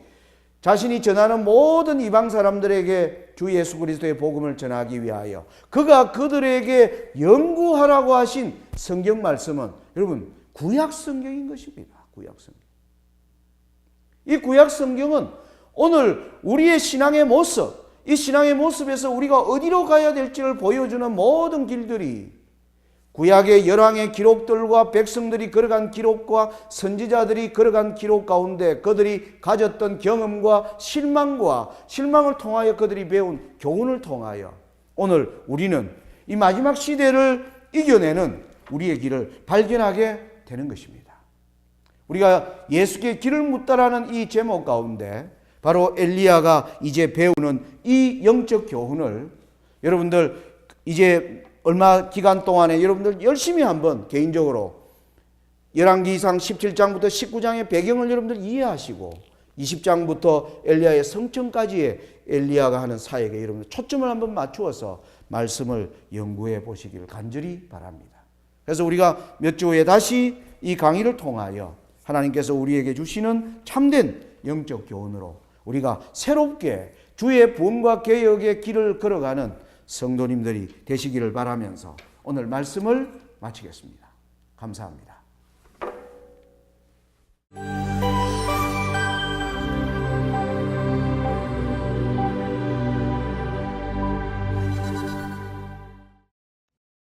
자신이 전하는 모든 이방 사람들에게 주 예수 그리스도의 복음을 전하기 위하여 그가 그들에게 연구하라고 하신 성경 말씀은 여러분 구약 성경인 것입니다. 구약 성경. 이 구약 성경은 오늘 우리의 신앙의 모습, 이 신앙의 모습에서 우리가 어디로 가야 될지를 보여주는 모든 길들이 구약의 열왕의 기록들과 백성들이 걸어간 기록과 선지자들이 걸어간 기록 가운데 그들이 가졌던 경험과 실망을 통하여 그들이 배운 교훈을 통하여 오늘 우리는 이 마지막 시대를 이겨내는 우리의 길을 발견하게 되는 것입니다. 우리가 예수께 길을 묻다라는 이 제목 가운데 바로 엘리야가 이제 배우는 이 영적 교훈을 여러분들 이제 얼마 기간 동안에 여러분들 열심히 한번 개인적으로 열왕기상 17장부터 19장의 배경을 여러분들 이해하시고 20장부터 엘리야의 성천까지의 엘리야가 하는 사역에 여러분들 초점을 한번 맞추어서 말씀을 연구해 보시기를 간절히 바랍니다. 그래서 우리가 몇 주 후에 다시 이 강의를 통하여 하나님께서 우리에게 주시는 참된 영적 교훈으로 우리가 새롭게 주의 부흥과 개혁의 길을 걸어가는 성도님들이 되시기를 바라면서 오늘 말씀을 마치겠습니다. 감사합니다.